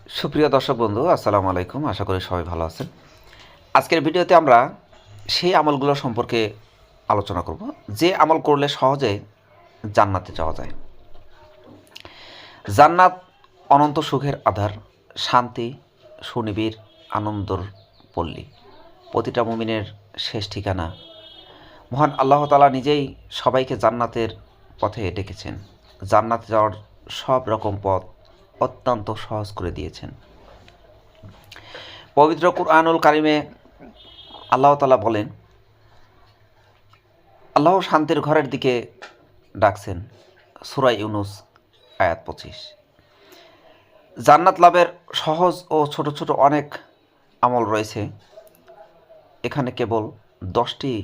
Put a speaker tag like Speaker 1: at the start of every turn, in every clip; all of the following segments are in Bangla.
Speaker 1: সুপ্রিয় দর্শক বন্ধু, আসসালামু আলাইকুম। আশা করি সবাই ভালো আছেন। আজকের ভিডিওতে আমরা সেই আমলগুলো সম্পর্কে আলোচনা করব যে আমল করলে সহজে জান্নাতে যাওয়া যায়। জান্নাত অনন্ত সুখের আধার, শান্তি, সুনিবিড় আনন্দর পল্লী, প্রতিটা মুমিনের শেষ ঠিকানা। মহান আল্লাহ তাআলা নিজেই সবাইকে জান্নাতের পথে ডেকেছেন। জান্নাতে যাওয়ার সব রকম পথ অত্যন্ত সহজ করে দিয়েছেন। পবিত্র কুরআনুল কারিমে আল্লাহ তাআলা বলেন, আল্লাহ শান্তির ঘরের দিকে ডাকছেন। সূরা ইউনূস আয়াত 25। জান্নাত লাভের সহজ ও ছোট ছোট অনেক আমল রয়েছে। এখানে কেবল 10টি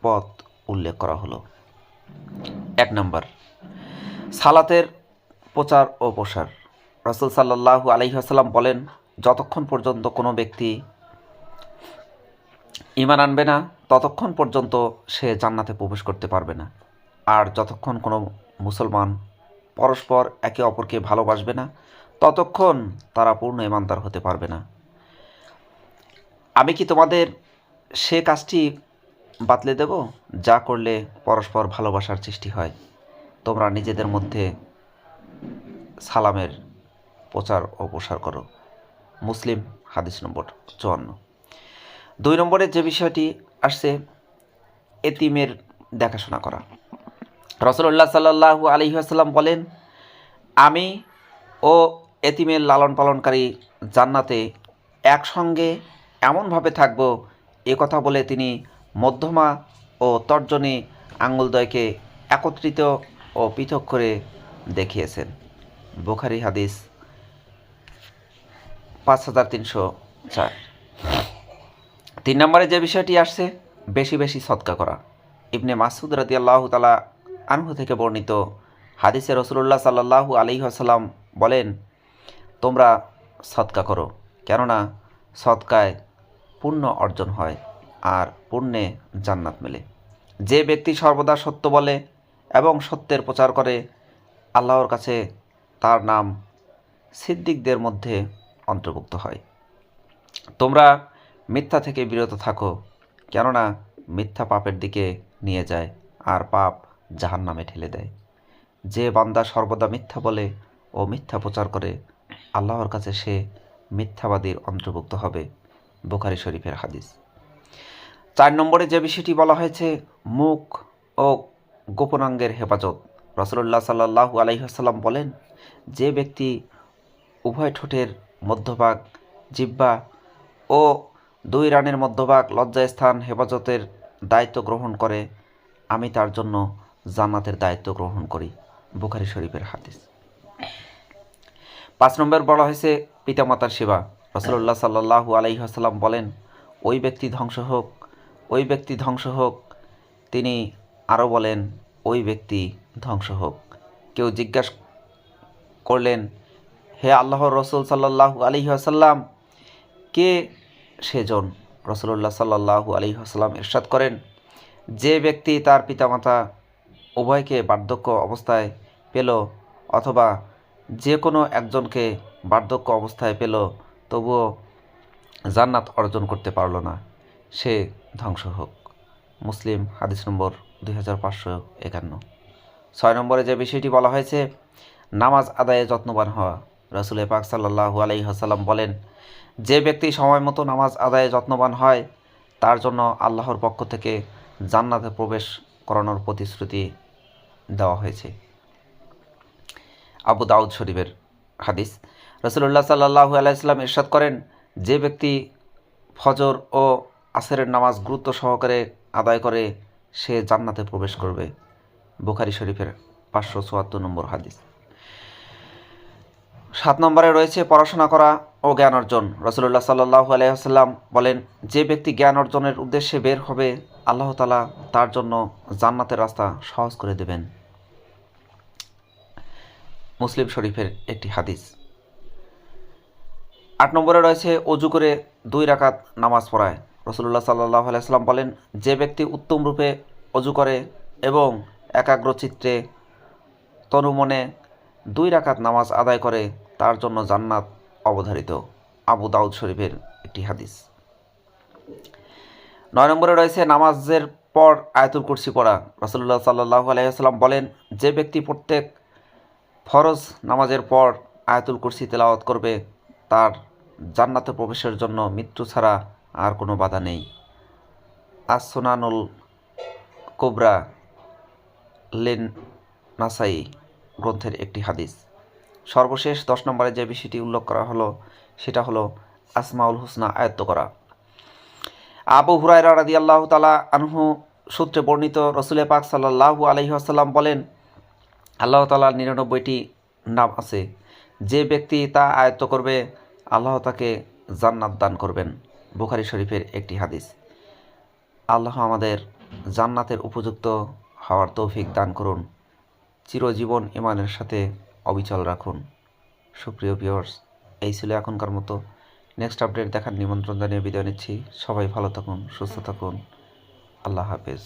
Speaker 1: পথ উল্লেখ করা হলো। 1 নম্বর, সালাতের প্রচার ও প্রসার। রাসূল সাল্লাল্লাহু আলাইহি ওয়াসাল্লাম বলেন, যতক্ষণ পর্যন্ত কোনো ব্যক্তি ঈমান আনবে না ততক্ষণ পর্যন্ত সে জান্নাতে প্রবেশ করতে পারবে না। আর যতক্ষণ কোনো মুসলমান পরস্পর একে অপরকে ভালোবাসবে না ততক্ষণ তারা পূর্ণ ঈমানদার হতে পারবে না। আমি কি তোমাদের সে কাজটি বাতলে দেব যা করলে পরস্পর ভালোবাসার সৃষ্টি হয়? তোমরা নিজেদের মধ্যে সালামের প্রচার ও প্রসার করো। মুসলিম হাদিস নম্বর 54। 2 নম্বরে যে বিষয়টি আসছে, এতিমের দেখাশোনা করা। রাসূলুল্লাহ সাল্লাল্লাহু আলাইহি ওয়াসাল্লাম বলেন, আমি ও এতিমের লালন পালনকারী জান্নাতে একসঙ্গে এমনভাবে থাকব। এ কথা বলে তিনি মধ্যমা ও তর্জনী আঙ্গুলদ্বয়কে একত্রিত ও পৃথক করে দেখিয়েছেন। বুখারী হাদিস 5304। 3 নম্বরে যে বিষয়টি আসছে, বেশি বেশি সদকা করা। ইবনে মাসউদ রাদিয়াল্লাহু তাআলা আনহু থেকে বর্ণিত হাদিসে রাসূলুল্লাহ সাল্লাল্লাহু আলাইহি ওয়াসাল্লাম বলেন, তোমরা সদকা করো, কেননা সদকায় পুণ্য অর্জন হয় আর পুণ্যে জান্নাত মেলে। যে ব্যক্তি সর্বদা সত্য বলে এবং সত্যের প্রচার করে, আল্লাহর কাছে তার নাম সিদ্দিকদের মধ্যে অন্তর্ভুক্ত হয়। তোমরা মিথ্যা থেকে বিরত থাকো, কেননা মিথ্যা পাপের দিকে নিয়ে যায় আর পাপ জাহান্নামে ঠেলে দেয়। যে বান্দা সর্বদা মিথ্যা বলে ও মিথ্যা প্রচার করে, আল্লাহর কাছে সে মিথ্যাবাদীর অন্তর্ভুক্ত হবে। বুখারী শরীফের হাদিস। 4 নম্বরে যে বিষয়টি বলা হয়েছে, মুখ ও গোপনাঙ্গের হেফাজত। রাসূলুল্লাহ সাল্লাল্লাহু আলাইহি ওয়াসাল্লাম বলেন, যে ব্যক্তি উভয় ঠোঁটের মধ্যভাগ, জিহ্বা ও 2 রানের মধ্যভাগ লজ্জাস্থান হেফাজতের দায়িত্ব গ্রহণ করে, আমি তার জন্য জান্নাতের দায়িত্ব গ্রহণ করি। বুখারী শরীফের হাদিস। 5 নম্বর বলা হয়েছে পিতামাতার সেবা। রাসূলুল্লাহ সাল্লাল্লাহু আলাইহি ওয়াসাল্লাম বলেন, ওই ব্যক্তি ধ্বংস হোক, ওই ব্যক্তি ধ্বংস হোক। তিনি আরও বলেন, ওই ব্যক্তি ধ্বংস হোক। কেউ জিজ্ঞাসা করলেন, হে আল্লাহর রসুল সাল্লাল্লাহু আলাইহি ওয়াসাল্লাম, কে সেজন? রাসূলুল্লাহ সাল্লাল্লাহু আলাইহি ওয়াসাল্লাম ইরশাদ করেন, যে ব্যক্তি তার পিতামাতা উভয়কে বার্ধক্য অবস্থায় পেল অথবা যে কোনো একজনকে বার্ধক্য অবস্থায় পেল তবুও জান্নাত অর্জন করতে পারল না, সে ধ্বংস হোক। মুসলিম হাদিস নম্বর 2551। 6 নম্বরে যে বিষয়টি বলা হয়েছে, নামাজ আদায়ে যত্নবান হওয়া। রাসূল পাক সাল্লাল্লাহু আলাইহি ওয়াসাল্লাম বলেন, যে ব্যক্তি সময় মতো নামাজ আদায়ে যত্নবান হয় তার জন্য আল্লাহর পক্ষ থেকে জান্নাতে প্রবেশ করানোর প্রতিশ্রুতি দেওয়া হয়েছে। আবু দাউদ শরীফের হাদিস। রাসূলুল্লাহ সাল্লাল্লাহু আলাইহি ওয়াসাল্লাম ইরশাদ করেন, যে ব্যক্তি ফজর ও আসরের নামাজ গুরুত্ব সহকারে আদায় করে সে জান্নাতে প্রবেশ করবে। বুখারী শরীফের 574 নম্বর হাদিস। 7 নম্বরে রয়েছে পড়াশোনা করা ও জ্ঞান অর্জন। রাসূলুল্লাহ সাল্লাল্লাহু আলাইহি ওয়াসাল্লাম বলেন, যে ব্যক্তি জ্ঞান অর্জনের উদ্দেশ্যে বের হবে, আল্লাহ তাআলা তার জন্য জান্নাতের রাস্তা সহজ করে দেবেন। মুসলিম শরীফের একটি হাদিস। 8 নম্বরে রয়েছে অজু করে 2 রাকাত নামাজ পড়ায়। রাসূলুল্লাহ সাল্লাল্লাহু আলাইহি ওয়াসাল্লাম বলেন, যে ব্যক্তি উত্তম রূপে অজু করে এবং একাগ্রচিত্তে তনুমনে 2 রাকাত নামাজ আদায় করে, তার জন্য জান্নাত অবধারিত। আবু দাউদ শরীফের একটি হাদিস। 9 নম্বরে রয়েছে নামাজের পর আয়াতুল কুরসি পড়া। রাসূলুল্লাহ সাল্লাল্লাহু আলাইহি ওয়াসাল্লাম বলেন, যে ব্যক্তি প্রত্যেক ফরজ নামাজের পর আয়াতুল কুরসি তেলাওয়াত করবে তার জান্নাতে প্রবেশের জন্য মৃত্যু ছাড়া আর কোনো বাধা নেই। আস-সুনানুল কুবরা লিন নাসাই গ্রন্থের একটি হাদিস। সর্বশেষ 10 নম্বরে যে বিষয়টি উল্লেখ করা হলো সেটা হলো আসমাউল হুসনা আয়ত্ত করা। আবু হুরায়রা রাদিয়াল্লাহু তাআলা আনহু সূত্রে বর্ণিত, রাসূল পাক সাল্লাল্লাহু আলাইহি ওয়াসাল্লাম বলেন, আল্লাহ তাআলার 99টি নাম আছে, যে ব্যক্তি তা আয়ত্ত করবে আল্লাহ তাকে জান্নাত দান করবেন। বুখারী শরীফের একটি হাদিস। আল্লাহ আমাদের জান্নাতের উপযুক্ত হওয়ার তৌফিক দান করুন। চিরজীবন ঈমানের সাথে অবিচল রাখুন। সুপ্রিয় ভিউয়ার্স, এই ছিল এখনকার মতো। নেক্সট আপডেট দেখার নিমন্ত্রণ জানিয়ে বিদায় নিচ্ছি। সবাই ভালো থাকুন, সুস্থ থাকুন। আল্লাহ হাফেজ।